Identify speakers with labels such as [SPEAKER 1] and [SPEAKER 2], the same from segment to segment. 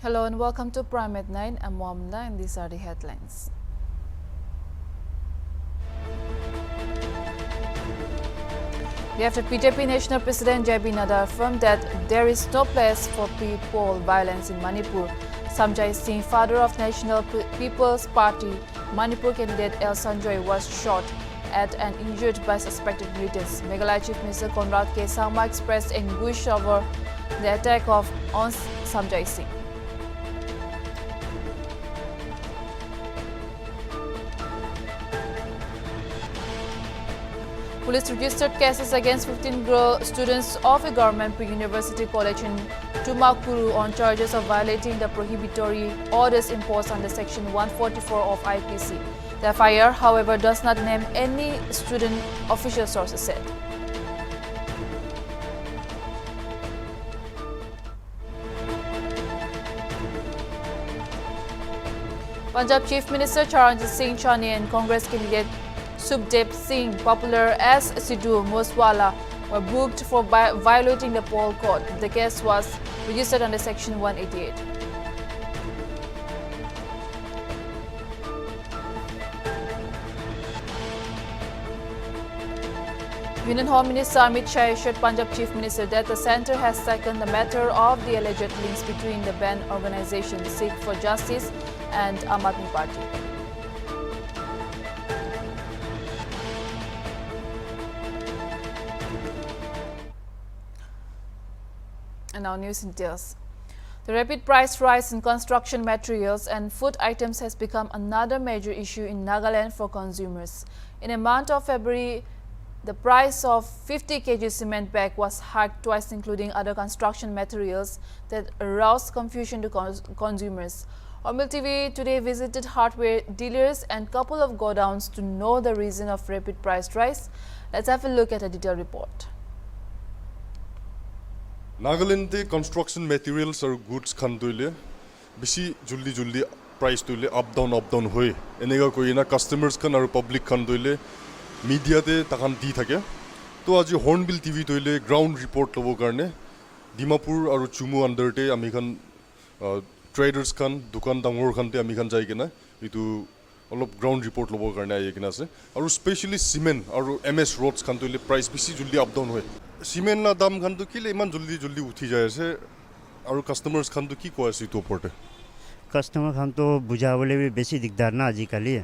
[SPEAKER 1] Hello and welcome to Prime at 9. I'm Momna and these are the headlines. After BJP National President JB Nadda affirmed that there is no place for people violence in Manipur, Samjai Singh, father of National People's Party, Manipur candidate El Sanjoy, was shot at and injured by suspected militants. Meghalaya Chief Minister Conrad K. Sangma expressed anguish over the attack on Samjai Singh. Police registered cases against 15 girl students of a government pre-university college in Tumakuru on charges of violating the prohibitory orders imposed under Section 144 of IPC. The FIR, however, does not name any student, official sources said. Punjab Chief Minister Charanjit Singh Chani and Congress candidate Sukhdev Singh, popular as Sidhu Moosewala, were booked for violating the poll code. The case was registered under Section 188. Union Home Minister Amit Shah assured Punjab Chief Minister that the centre has taken the matter of the alleged links between the banned organisation Sikh for Justice and Aam Aadmi Party. And now news in details. The rapid price rise in construction materials and food items has become another major issue in Nagaland for consumers. In a month of February, the price of 50 kg cement bag was hiked twice, including other construction materials that aroused confusion to consumers. Hornbilltv today visited hardware dealers and couple of godowns to know the reason of rapid price rise. Let's have a look at a detailed report.
[SPEAKER 2] Nagaland construction materials or goods khan doile bisi juldi price doile up down hoy enega koina customers khan aru public khan doile media te takan di thake to aji Hornbill TV doile ground report lobo karne Dimapur aru Chumu under te ami khan traders khan dukan dangor khan te ami khan jai kena itu olop ground report lobo karne aye kena ase aru specially cement aru MS roads khan doile price bisi juldi up down hoy cement na dam khan to kile iman juldi uthi jai ase aru customers khan to ki ko ase to porte
[SPEAKER 3] customer khan to bujhabole bhi beshi digdar na aji kali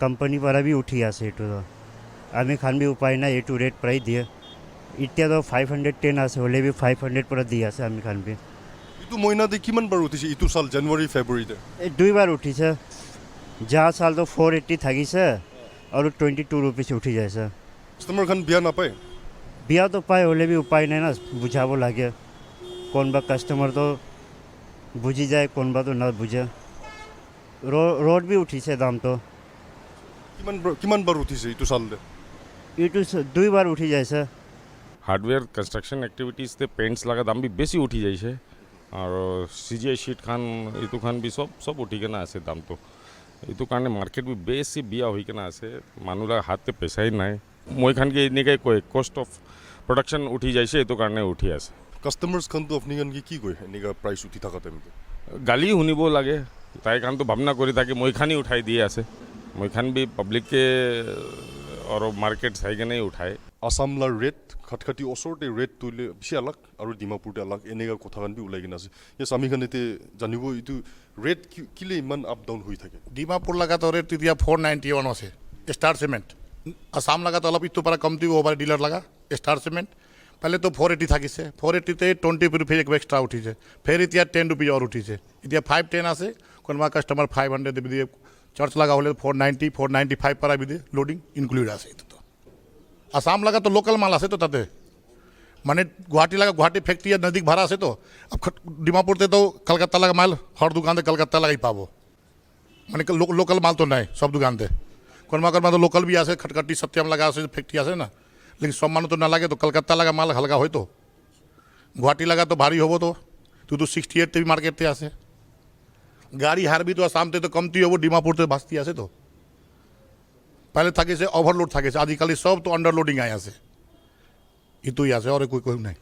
[SPEAKER 3] company para bhi uthi ase to ami khan bhi upay na a to rate price diye itya to 510 ase hole bhi 500 pura diya ase ami khan bhi
[SPEAKER 2] itu moina de kiman bar uthi itu sal January February de
[SPEAKER 3] dui bar uthi se ja sal to 480 thagi se aru 22 rupees uthi jai se
[SPEAKER 2] customer khan biya na pae
[SPEAKER 3] बिया तो पाए होले भी उपाय नहीं ना बुझावो लागे कौन बा कस्टमर तो बुझी जाए कौन बा तो ना बुझे रोड भी उठी से दाम तो
[SPEAKER 2] किमान बार उठी से इतु साल दे
[SPEAKER 3] इतु दुई बार उठी जाए से
[SPEAKER 4] हार्डवेयर कंस्ट्रक्शन एक्टिविटीज ते पेंट्स लगा दाम भी बेसी उठी जाए से और सीजीआई शीट खान इतु खान भी सब उठी के ना आसे दाम तो इतु कारणे मार्केट भी बेसी बिया होई के ना आसे मानुला हाथ ते पैसा ही नाय মই খান के इने कोई कॉस्ट ऑफ प्रोडक्शन उठी जाइसे एतो कारणे उठी आसे
[SPEAKER 2] कस्टमर्स खान तो अपनी खान की कोई एनेगा प्राइस उठी थाका टाइम
[SPEAKER 4] गाली हुनिबो लागे ताई खान तो भावना करी ताकि মই खानी उठाई दिए आसे মই खान भी पब्लिक के और मार्केट साइ के नहीं उठाए
[SPEAKER 2] आसामला रेट खटखटी ओसोरते रेट तुले बिसि अलग और डिमापुरते अलग एनेगा कथा खान भी उलाई किना आसे ये सामी खान एते जानिबो इतु रेट किले इमान अप डाउन होई थाके
[SPEAKER 5] डिमापुर लगा तो रेट दिया 491 আছে स्टार सीमेंट आसाम लगा तो अलग इतु पर कम थी वो हमारे डीलर लगा स्टार सीमेंट पहले तो 480 था किसे 480 ते 20 रुपये एक एक्स्ट्रा उठी है फिर इतना 10 रुपये और उठी है इतना 510 आसे कोई कस्टमर 500 दे दिए चर्च लगा होले 490 495 पर भी दे लोडिंग इंक्लूड आसे तो आसाम लगा तो लोकल माल आसे तो ताते माने गुवाहाटी लगा गुवाहाटी फैक्ट्री नजदीक भरा आसे तो अब डिमापुर ते तो कलकत्ता लगा माल हर दुकान से कलकत्ता लगा ही पाबो माने लोकल माल तो नहीं सब दुकान से कोरमा तो लोकल भी आसे खटखटी सत्यम लगा आसे फैक्ट्री आसे ना लेकिन सब मानो तो ना लगे तो कलकत्ता लगा माल हल्का हो तो गुवाहाटी लगा तो भारी हो तो 68 भी मार्केट थे आसे गाड़ी हार भी तो आसाम ते तो कमती हो डिमापुर से भाजती आसे तो पहले था से ओवरलोड था आजिकल सब तो अंडरलोडिंग आए आसे इतु ही आसे और कोई नहीं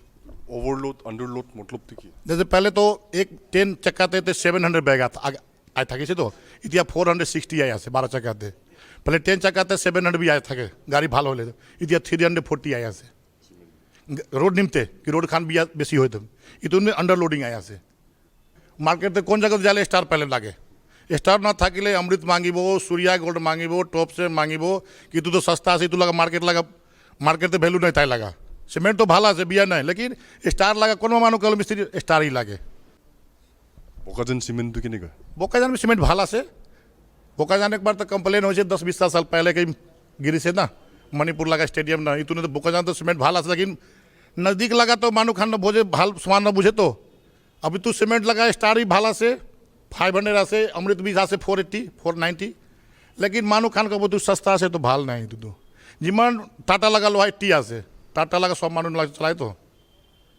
[SPEAKER 2] ओवरलोड अंडरलोड मतलब तो की
[SPEAKER 5] जैसे पहले तो एक 10 चक्काते थे 700 बैग आए था किसी तो इतिया 460 आया से 12 चक्काते पहले 10 चक्काते 700 भी आया था के गाड़ी भालो ले इतिया 340 आया से रोड निमते कि रोड खान भी बेसी होए तुम इतने अंडरलोडिंग आया से मार्केट ते कौन जगह जाले स्टार पहले लागे स्टार ना था कि अमृत मांगीबो सूर्या गोल्ड मांगीबो टॉप से मांगीबो कि तू तो सस्ता से तू लगा मार्केट ते वैल्यू नहीं ताई लगा सीमेंट तो भाला से बिया नहीं लेकिन स्टार लगा कौन मानो कल मिस्त्री स्टार ही लागे
[SPEAKER 2] बोकाजन सीमेंट तो किने का
[SPEAKER 5] बोकाजान में सीमेंट भाला से बोकाजान एक बार तो कंप्लेन हो 10-20 साल पहले कहीं गिरी से ना मणिपुर लगा स्टेडियम ना इतने तो बोकाजान तो सीमेंट भाला से लेकिन नज़दीक लगा तो मानो खान ना भोजे भाल समान ना बुझे तो अभी तू सीमेंट लगा स्टार ही भाला से 500 से अमृत भी से 480 490 लेकिन मानो खान का वो तू सस्ता से तो भाल नहीं तू जिमान टाटा लगा लो 80 से टाटा लगा सब मानो लगा चलाए तो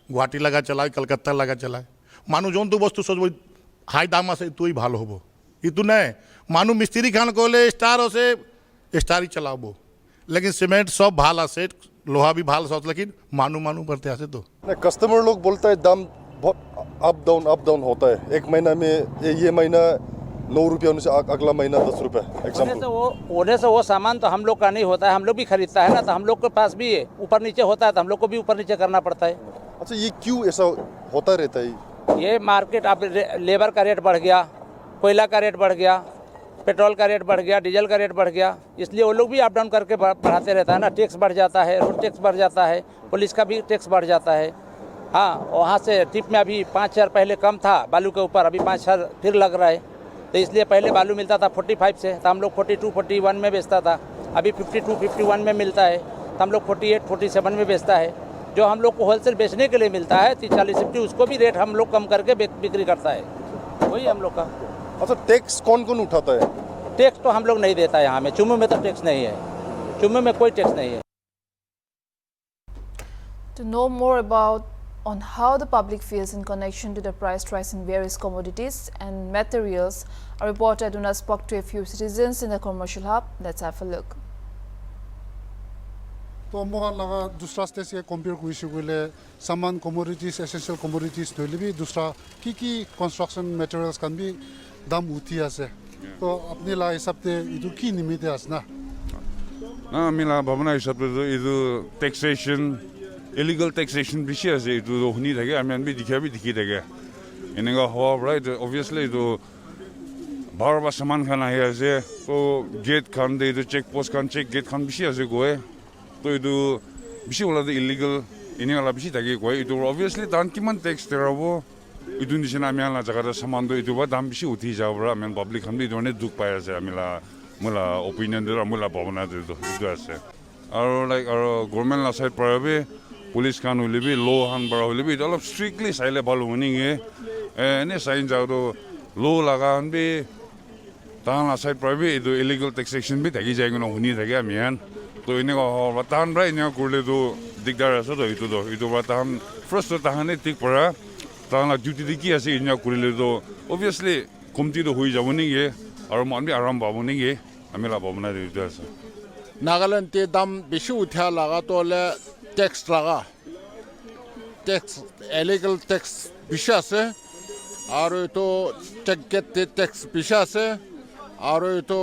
[SPEAKER 5] गुवाहाटी लगा चलाए कलकत्ता लगा चलाए मानो जोन तू वस्तु सोच हाई दामा से तू ही भालो होबो इतु नहीं मानो मिस्त्री खान को ले स्टार से स्टार ही चलाबो लेकिन सीमेंट सब भाला से लोहा भी भाल सोच लेकिन मानो करते ऐसे तो
[SPEAKER 2] कस्टमर लोग बोलता है दाम बहुत अप डाउन होता है एक महीना में ये महीना 9 रुपया होने से अगला महीना 10 रुपया एग्जाम्पल
[SPEAKER 6] होने से वो सामान तो हम लोग का नहीं होता है हम लोग भी खरीदता है ना तो हम लोग के पास भी ऊपर नीचे होता है तो हम लोग को भी ऊपर नीचे करना पड़ता है।
[SPEAKER 2] अच्छा ये क्यों ऐसा होता रहता है
[SPEAKER 6] ये मार्केट अब लेबर का रेट बढ़ गया कोयला का रेट बढ़ गया पेट्रोल का रेट बढ़ गया डीजल का रेट बढ़ गया इसलिए वो लोग भी अप डाउन करके बढ़ाते रहता है ना टैक्स बढ़ जाता है रोड टैक्स बढ़ जाता है पुलिस का भी टैक्स बढ़ जाता है। हाँ वहाँ से टिप में अभी 5,000 पहले कम था बालू के ऊपर अभी 5,000 फिर लग रहा है तो इसलिए पहले बालू मिलता था 45 से तो हम लोग 42 41 में बेचता था अभी 52 51 में मिलता है तो हम लोग 48 47 में बेचता है जो हम लोग को होलसेल बेचने के लिए मिलता है 40-50 उसको भी रेट हम लोग कम करके बिक्री करता है वही हम लोग का।
[SPEAKER 2] अच्छा टैक्स कौन उठाता है
[SPEAKER 6] टैक्स तो हम लोग नहीं देता है यहाँ में चुम्मू में तो टैक्स नहीं है चुम्मू में कोई टैक्स नहीं है।
[SPEAKER 1] To know more about on how the public feels in connection to the price rise in various commodities and materials, our reporter Aduna spoke to a few citizens in the commercial hub. Let's have a look.
[SPEAKER 7] तो मोहन लगा दूसरा state से compare कुछ बोले सामान commodities essential commodities तो भी दूसरा की कंस्ट्रक्शन मटेरियल्स kan भी दाम उठी आसे तो अपने ला हिसाब से इधर की निमित्त आसना
[SPEAKER 8] ना मिला भावना हिसाब से इधर टैक्सेशन illegal taxation बेसी আছে इधर तो हुनी থাকে আমি আনবি দেখি থাকে এনেকা হওয়া রাইট obviously তো বারবার সামান খান আহি আছে তো গেট খান দে তো চেক পোস্ট খান চেক গেট খান বেছি আছে গয়ে তো ইদু বেছি ওলাদে illegal এনেকা বেছি থাকে গয়ে ইদু obviously দান কিমান ট্যাক্স দেৰাব ইদু নিচিনা আমি আলা জায়গাতে সামান দো ইদু বা দাম বেছি উঠি যাবৰা আমি পাব্লিক খান ইদনে দুখ পাই আছে আমিলা মোলা অপিনিয়ন দে মোলা ভাবনা দে ইদু আছে আৰু লাইক আৰু গভৰ্নমেন্ট লা সাইড পৰাবে पुलिस खान होले भी लो हान बड़ा होले भी अलग स्ट्रिक्टली साइले बाल होनी है ने साइन जाओ तो लो लगा हन भी तान साइड पर भी इधर इलीगल टैक्सेशन भी थकी जाएगा ना होनी थके मियान तो इन्हें को बतान रहा इन्हें कुर्ले तो दिक्कत है तो इधर बतान फर्स्ट तो ताने ठीक पड़ा तान ड्यूटी दिखी ऐसे इन्हें कुर्ले तो obviously कमती तो हुई जाओ नहीं है और मान भी आराम बाबू नहीं है हमें ला बाबू ना देते ऐसा
[SPEAKER 9] नागालैंड ते दाम बेसी उठा लगा तो ले टैक्स लगा टैक्स इलीगल टैक्स बेसी আছে और तो टिकट टैक्स बेसी আছে और तो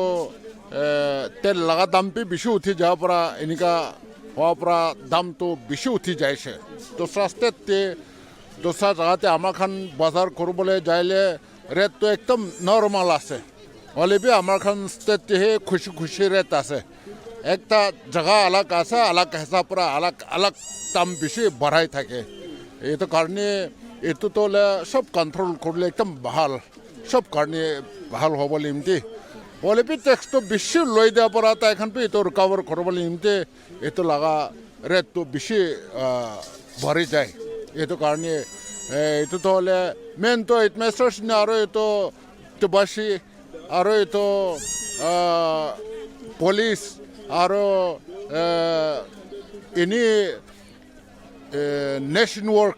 [SPEAKER 9] तेल लगा दाम भी बेसी उठी जा पड़ा इनका वहाँ पर दाम तो बेसी उठी जाए से दूसरा स्टेट ते दूसरा जगह ते आमा खान बाजार करबले जाइले रेट तो एकदम नॉर्मल আছে वाले भी आमा खान स्टेट ते खुशी रेट আছে একটা জায়গা अलग আছে अलग हिसाब पर अलग दाम बेसी बढ़ाई থাকে এই তো কারণে এতো তো সব কন্ট্রোল করলে একদম ভাল সব কারণে ভাল হবলে ইমতি বলে বি ট্যাক্স তো বেশি লই দেওয়া পড়া তা এখন পি তো রিকভার করবলে ইমতি এতো লাগা রেট তো বেশি ভরে যায় এই তো কারণে এতো তো হলে মেন তো এডমিনিস্ট্রেশন আর তো বাসি আর তো পুলিশ और इन्हीं नेशन वर्क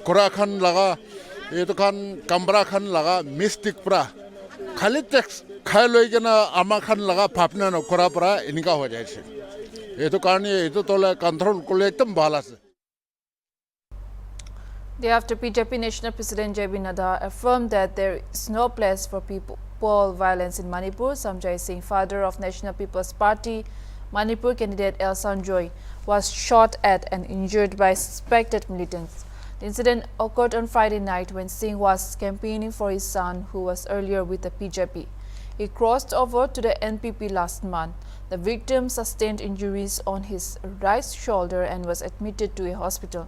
[SPEAKER 9] करा खान लगा ये तो खान कमरा खान लगा मिस्टिक परा खाली टैक्स खाए लोग के ना आमा खान लगा फापना न करा परा इनका हो जाए से ये तो कारण ये तो तोले कंट्रोल को ले एकदम बाला से।
[SPEAKER 1] Day after, BJP National President JB Nadda affirmed that there is no place for people violence in Manipur. Samjay Singh, father of National People's Party Manipur candidate El Sanjoy, was shot at and injured by suspected militants. The incident occurred on Friday night when Singh was campaigning for his son, who was earlier with the BJP. He crossed over to the NPP last month. The victim sustained injuries on his right shoulder and was admitted to a hospital.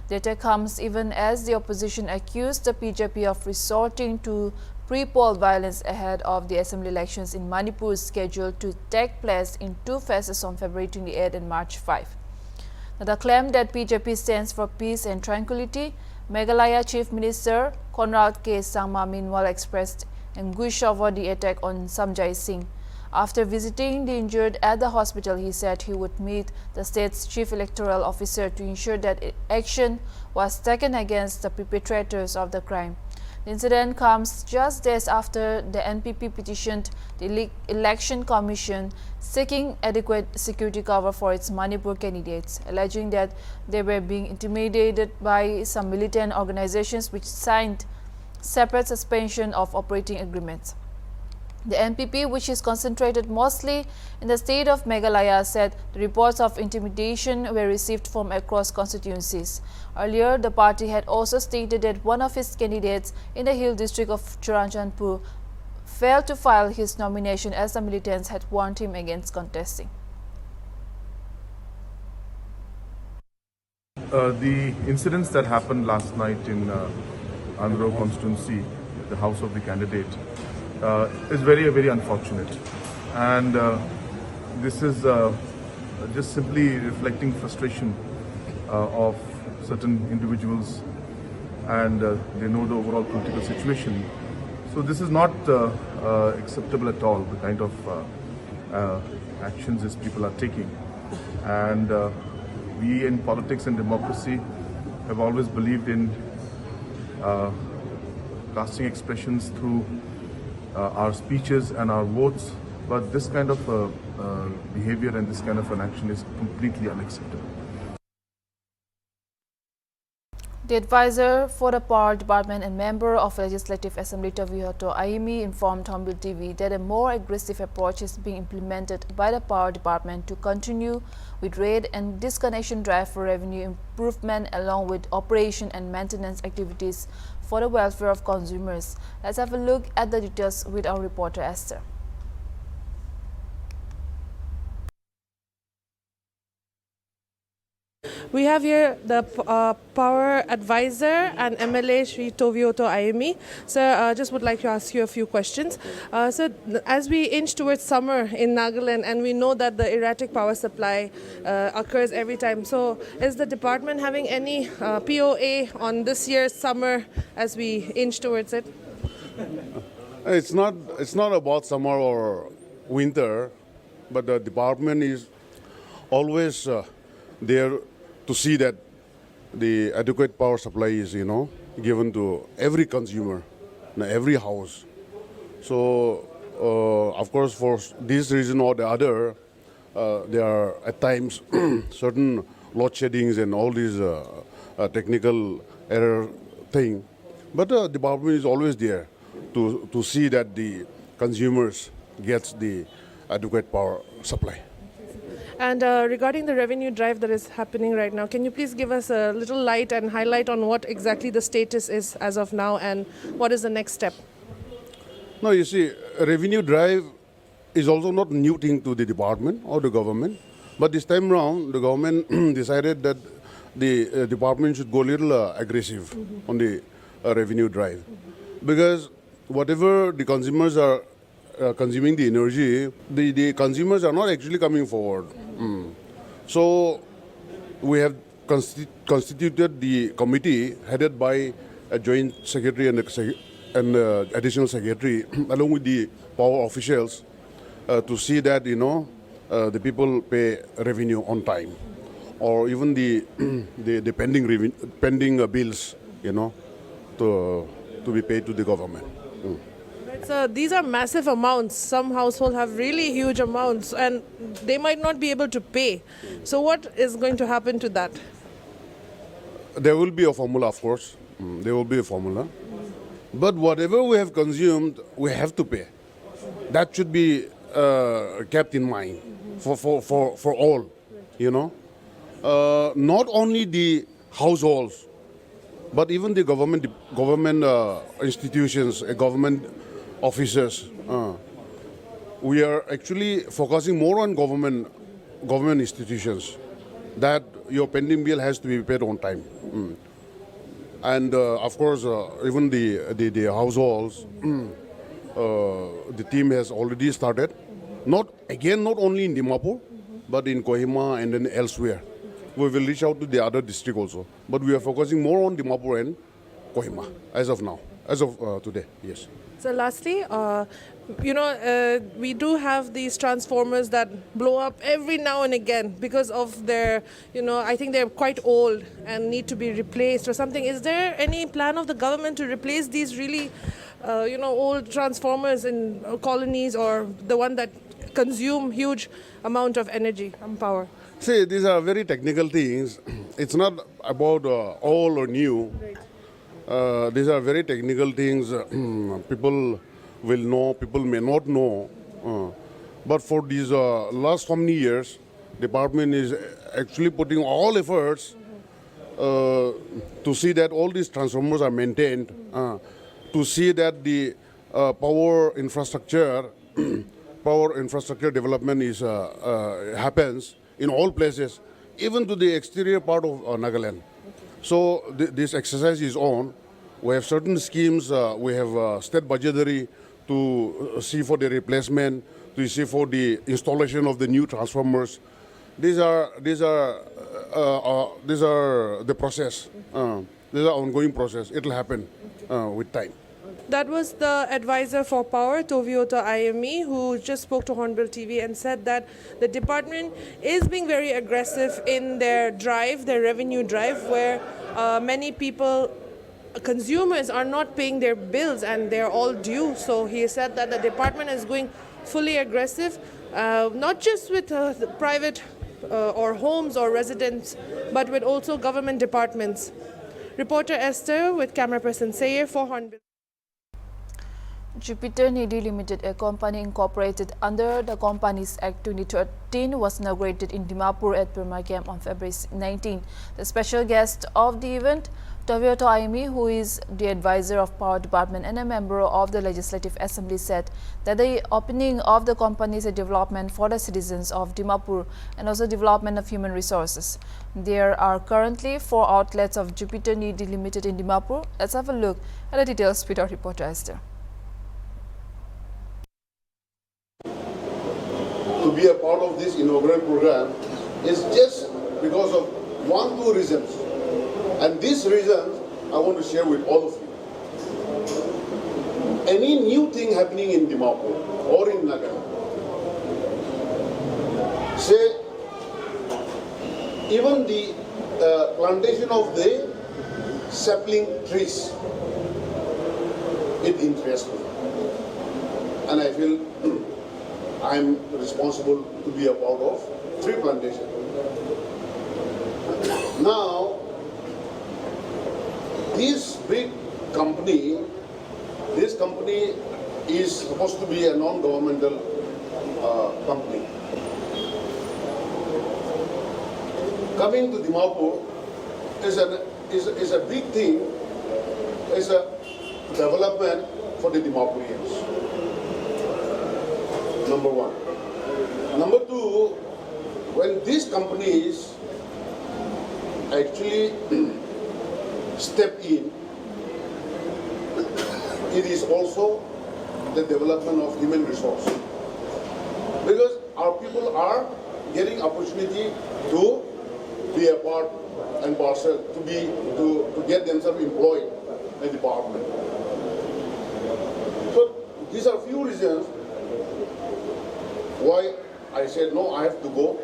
[SPEAKER 1] The attack comes even as the opposition accused the BJP of resorting to pre-poll violence ahead of the assembly elections in Manipur scheduled to take place in 2 phases on February 28 and March 5. Nadda claimed that BJP stands for peace and tranquility. Meghalaya Chief Minister Conrad K. Sangma meanwhile expressed anguish over the attack on Samjay Singh. After visiting the injured at the hospital, he said he would meet the state's chief electoral officer to ensure that action was taken against the perpetrators of the crime. The incident comes just days after the NPP petitioned the Election Commission seeking adequate security cover for its Manipur candidates, alleging that they were being intimidated by some militant organizations which signed separate suspension of operating agreements. The NPP, which is concentrated mostly in the state of Meghalaya, said the reports of intimidation were received from across constituencies. Earlier, the party had also stated that one of its candidates in the Hill district of Churachandpur failed to file his nomination as the militants had warned him against contesting.
[SPEAKER 10] The incidents that happened last night in Andhra constituency, the house of the candidate, is very unfortunate, and this is just simply reflecting frustration of certain individuals, and they know the overall political situation. So this is not acceptable at all, the kind of actions these people are taking. And we in politics and democracy have always believed in casting expressions through our speeches and our votes, but this kind of behavior and this kind of an action is completely unacceptable.
[SPEAKER 1] The advisor for the Power Department and member of Legislative Assembly Tavihoto Aimi informed Hornbilltv that a more aggressive approach is being implemented by the Power Department to continue with raid and disconnection drive for revenue improvement along with operation and maintenance activities for the welfare of consumers. Let's have a look at the details with our reporter Esther.
[SPEAKER 11] We have here the Power Advisor and MLA Shri Tovioto Aimi. Sir, I just would like to ask you a few questions. So, as we inch towards summer in Nagaland, and we know that the erratic power supply occurs every time, so is the department having any POA on this year's summer as we inch towards it?
[SPEAKER 9] It's not about summer or winter, but the department is always there to see that the adequate power supply is, given to every consumer, every house. So, of course, for this reason or the other, there are at times certain load sheddings and all these technical error thing. But the department is always there to see that the consumers gets the adequate power supply.
[SPEAKER 11] And regarding the revenue drive that is happening right now, can you please give us a little light and highlight on what exactly the status is as of now and what is the next step?
[SPEAKER 9] No, you see, a revenue drive is also not new thing to the department or the government. But this time around, the government decided that the department should go a little aggressive on the revenue drive. Because whatever the consumers are consuming the energy, the consumers are not actually coming forward. So we have constituted the committee headed by a joint secretary and additional secretary along with the power officials to see that the people pay revenue on time, or even the pending bills to be paid to the government.
[SPEAKER 11] So these are massive amounts. Some households have really huge amounts and they might not be able to pay. So what is going to happen to that?
[SPEAKER 9] there will be a formula, of course. There will be a formula. But whatever we have consumed, we have to pay. That should be kept in mind for all, you know. Not only the households, but even the government institutions, government officers. We are actually focusing more on government institutions, that your pending bill has to be paid on time. And of course, even the households, the team has already started. Not only in Dimapur, but in Kohima and then elsewhere. We will reach out to the other district also. But we are focusing more on Dimapur and Kohima as of now, as of today, yes.
[SPEAKER 11] So lastly, we do have these transformers that blow up every now and again because of their, I think they're quite old and need to be replaced or something. Is there any plan of the government to replace these really, old transformers in colonies, or the one that consume huge amount of energy and power?
[SPEAKER 9] See, these are very technical things. It's not about old or new.
[SPEAKER 11] Right.
[SPEAKER 9] These are very technical things. People will know, people may not know. But for these last how many years, department is actually putting all efforts to see that all these transformers are maintained, to see that the power infrastructure development is happens in all places, even to the exterior part of Nagaland. So this exercise is on. We have certain schemes. We have state budgetary to see for the replacement, to see for the installation of the new transformers. These are the process. These are ongoing process. It will happen with time.
[SPEAKER 11] That was the advisor for power, Tovioto IME, who just spoke to Hornbilltv and said that the department is being very aggressive in their revenue drive, where many people, consumers, are not paying their bills and they're all due. So he said that the department is going fully aggressive, not just with the private or homes or residents, but with also government departments. Reporter Esther with camera person Sayer for Hornbill.
[SPEAKER 1] Jupiter Nidi Limited, a company incorporated under the Companies Act 2013, was inaugurated in Dimapur at Burma Camp on February 19. The special guest of the event, Tovioto Aimi, who is the advisor of Power Department and a member of the Legislative Assembly, said that the opening of the company is a development for the citizens of Dimapur and also development of human resources. There are currently 4 outlets of Jupiter Nidi Limited in Dimapur. Let's have a look at the details with our reporter Esther.
[SPEAKER 12] To be a part of this inaugural program is just because of 1-2 reasons. And these reasons I want to share with all of you. Any new thing happening in Dimapur or in Nagaland, say even the plantation of the sapling trees, it interests me. And I feel I'm responsible to be a part of 3 plantations. Now, this big company, is supposed to be a non-governmental company. Coming to Dimapur is a big thing, is a development for the Dimapurians. Number 1. Number 2, when these companies actually step in, it is also the development of human resources. Because our people are getting opportunity to be a part and parcel, to get themselves employed in the department. So these are few reasons why I said, no, I have to go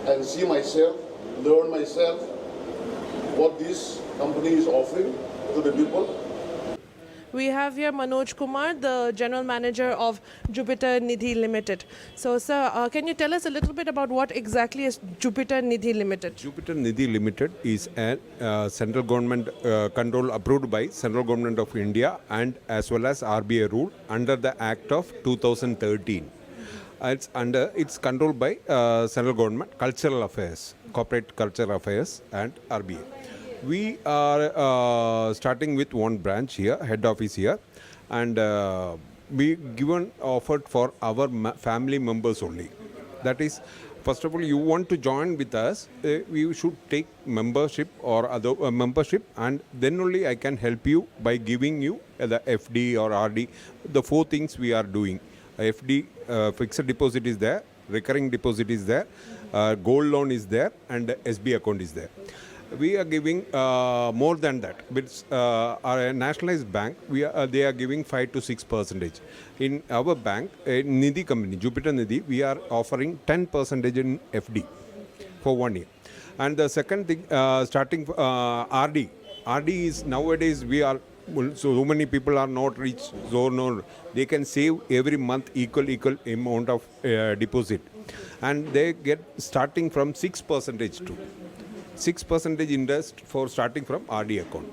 [SPEAKER 12] and see myself, learn myself what this company is offering to the people.
[SPEAKER 11] We have here Manoj Kumar, the General Manager of Jupiter Nidhi Limited. So, sir, can you tell us a little bit about what exactly is Jupiter Nidhi Limited?
[SPEAKER 13] Jupiter Nidhi Limited is a central government control approved by Central Government of India and as well as RBI rule under the Act of 2013. It's controlled by Central Government Cultural Affairs, Corporate Cultural Affairs and RBI. We are starting with one branch here, head office here, and we given offered for our family members only. That is, first of all, you want to join with us, you should take membership or other membership, and then only I can help you by giving you the FD or RD, the 4 things we are doing. FD, fixed deposit is there, recurring deposit is there, gold loan is there, and SB account is there. We are giving more than that. But our nationalized bank, they are giving 5 to 6%. In our bank, Nidhi company, Jupiter Nidhi, we are offering 10% in FD for 1 year. And the second thing, starting RD. RD is nowadays we are so many people are not rich, so no, they can save every month equal amount of deposit, and they get starting from 6% to 6% interest for starting from RD account.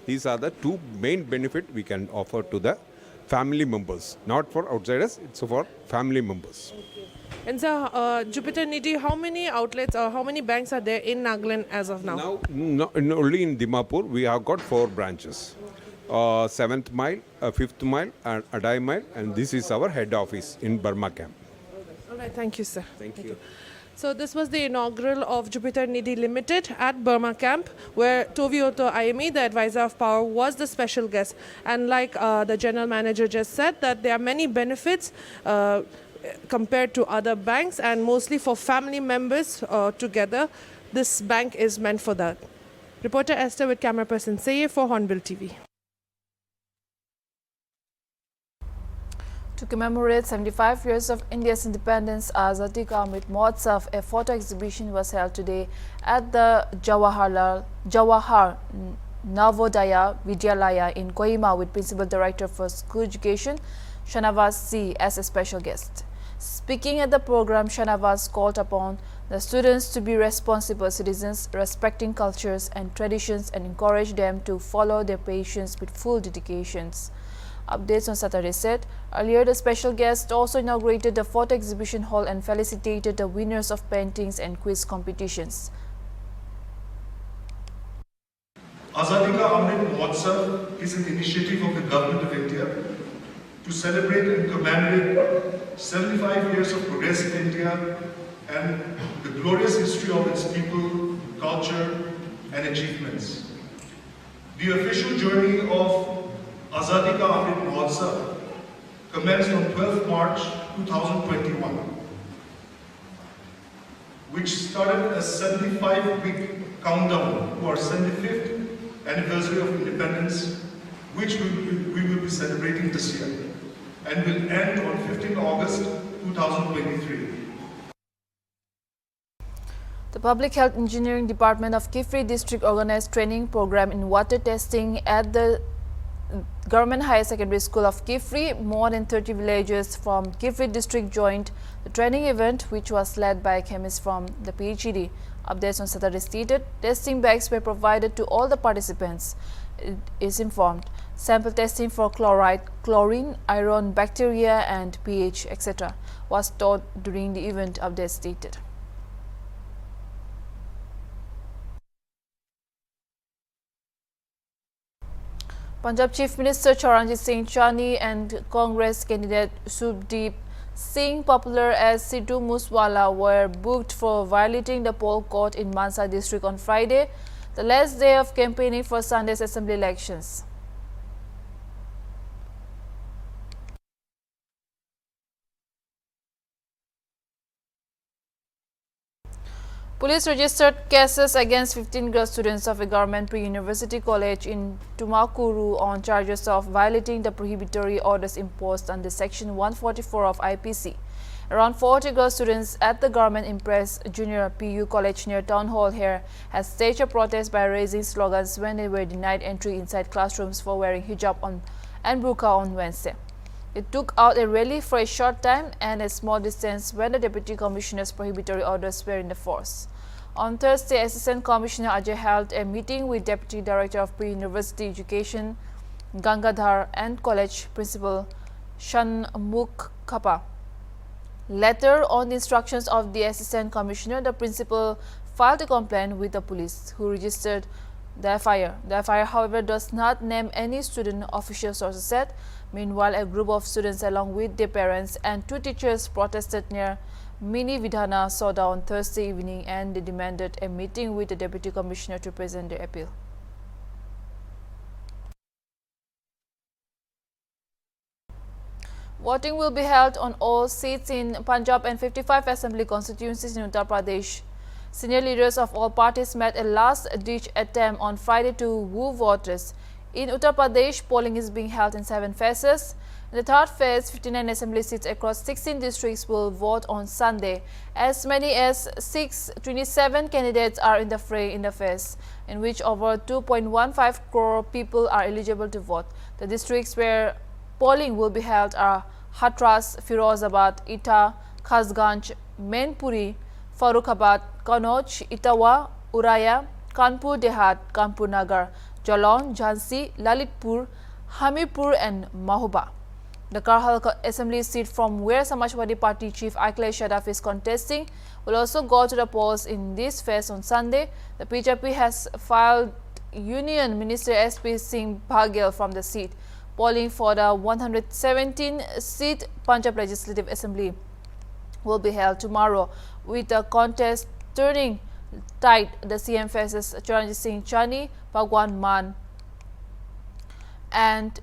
[SPEAKER 13] These are the 2 main benefit we can offer to the family members, not for outsiders, it's for family members.
[SPEAKER 11] And sir, Jupiter Nidhi, how many outlets or how many banks are there in Nagaland as of now?
[SPEAKER 13] Now, only in Dimapur, we have got 4 branches. 7th mile, 5th mile, and Adai mile, and this is our head office in Burma camp.
[SPEAKER 11] All right, thank you, sir.
[SPEAKER 13] Thank you.
[SPEAKER 11] So this was the inaugural of Jupiter Nidhi Limited at Burma camp, where Tovioto Ayemi, the advisor of power, was the special guest. And like the general manager just said, that there are many benefits compared to other banks, and mostly for family members together. This bank is meant for that. Reporter Esther with camera person Saye for Hornbill TV.
[SPEAKER 1] To commemorate 75 years of India's independence, Azadi Ka Amrit Mahotsav, a photo exhibition was held today at the Jawahar Navodaya Vidyalaya in Kohima with Principal Director for School Education, Shanavaz C, as a special guest. Speaking at the program, Shanavaz called upon the students to be responsible citizens, respecting cultures and traditions, and encouraged them to follow their passions with full dedications. Updates on Saturday said, earlier the special guest also inaugurated the photo exhibition hall and felicitated the winners of paintings and quiz competitions.
[SPEAKER 14] Azadi Ka Amrit Mahotsav is an initiative of the Government of India to celebrate and commemorate 75 years of progressive India and the glorious history of its people, culture and achievements. The official journey of Azadi Ka Amrit Mahotsav commenced on 12th March 2021, which started a 75-week countdown to our 75th anniversary of independence, which we will be celebrating this year, and will end on 15 August 2023.
[SPEAKER 1] The Public Health Engineering Department of Kifri District organized training program in water testing at the Government Higher Secondary School of Kifri. More than 30 villagers from Kifri district joined the training event, which was led by a chemist from the PhD. Updates on Saturday stated, testing bags were provided to all the participants. It is informed. Sample testing for chloride, chlorine, iron, bacteria and pH, etc. was taught during the event, updates stated. Punjab Chief Minister Charanjit Singh Chani and Congress candidate Subdeep Singh, popular as Sidhu Moosewala, were booked for violating the poll court in Mansa district on Friday, the last day of campaigning for Sunday's assembly elections. Police registered cases against 15 girl students of a government pre-university college in Tumakuru on charges of violating the prohibitory orders imposed under Section 144 of IPC. Around 40 girl students at the Government Impress Junior PU College near Town Hall here had staged a protest by raising slogans when they were denied entry inside classrooms for wearing hijab on and burqa on Wednesday. It took out a rally for a short time and a small distance when the Deputy Commissioner's prohibitory orders were in the force. On Thursday, Assistant Commissioner Ajay held a meeting with Deputy Director of Pre-University Education Gangadhar and College Principal Shanmukh Khapa. Later, on the instructions of the Assistant Commissioner, the principal filed a complaint with the police, who registered the FIR. The FIR, however, does not name any student, official sources said. Meanwhile, a group of students along with their parents and 2 teachers protested near Mini Vidhana Soda on Thursday evening, and they demanded a meeting with the Deputy Commissioner to present their appeal. Voting will be held on all seats in Punjab and 55 assembly constituencies in Uttar Pradesh. Senior leaders of all parties made a last-ditch attempt on Friday to woo voters. In Uttar Pradesh, polling is being held in 7 phases. In the third phase, 59 assembly seats across 16 districts will vote on Sunday. As many as 627 candidates are in the fray in the phase, in which over 2.15 crore people are eligible to vote. The districts where polling will be held are Hathras, Firozabad, Etah, Khasganj, Mainpuri, Farrukhabad, Kannauj, Etawah, Uraya, Kanpur Dehat, Kanpur Nagar, Jalan, Jhansi, Lalitpur, Hamirpur and Mahoba. The Karhal assembly seat from where Samajwadi Party chief Akhilesh Yadav is contesting will also go to the polls in this phase on Sunday. The BJP has filed Union Minister SP Singh Baghel from the seat. Polling for the 117-seat Punjab Legislative Assembly will be held tomorrow, with the contest turning tight. The CM faces Charanjit Singh Chani, Bhagwan Mann and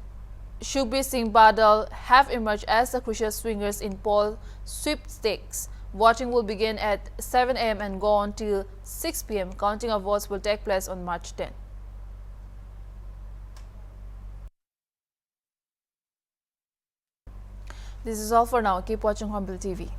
[SPEAKER 1] Shubhir Singh Badal have emerged as the crucial swingers in poll sweepstakes. Voting will begin at 7 a.m. and go on till 6 p.m. Counting of votes will take place on March 10. This is all for now. Keep watching Hornbilltv.